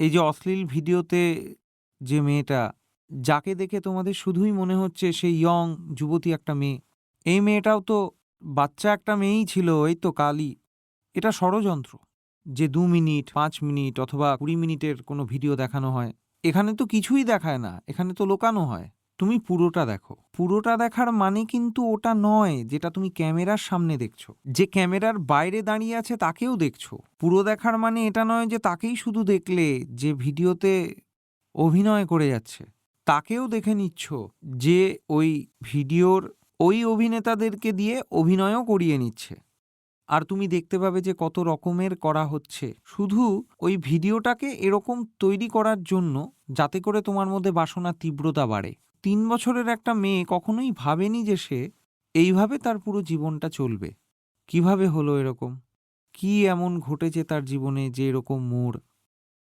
এই যে অশ্লীল ভিডিওতে যে মেয়েটা, যাকে দেখে তোমাদের শুধুই মনে হচ্ছে সে ইয়ং যুবতী একটা মেয়ে, এই মেয়েটাও তো বাচ্চা একটা মেয়েই ছিল, এই তো কালই। এটা ষড়যন্ত্র। যে ২ মিনিট, ৫ মিনিট অথবা ২০ মিনিটের কোনো ভিডিও দেখানো হয়, এখানে তো কিছুই দেখায় না, এখানে তো লোকানো হয়। তুমি পুরোটা দেখো। পুরোটা দেখার মানে কিন্তু ওটা নয় যেটা তুমি ক্যামেরার সামনে দেখছো। যে ক্যামেরার বাইরে দাঁড়িয়ে আছে তাকেও দেখছো। পুরো দেখার মানে এটা নয় যে তাকেই শুধু দেখলে, যে ভিডিওতে অভিনয় করে যাচ্ছে তাকেও দেখে নিচ্ছ, যে ওই ভিডিওর ওই অভিনেতাদেরকে দিয়ে অভিনয়ও করিয়ে নিচ্ছে। আর তুমি দেখতে পাবে যে কত রকমের করা হচ্ছে শুধু ওই ভিডিওটাকে এরকম তৈরি করার জন্য, যাতে করে তোমার মধ্যে বাসনার তীব্রতা বাড়ে। ৩ বছরের একটা মেয়ে কখনোই ভাবেনি যে সে এইভাবে তার পুরো জীবনটা চলবে। কিভাবে হলো এরকম? কি এমন ঘটেছে তার জীবনে যে এরকম মোড়?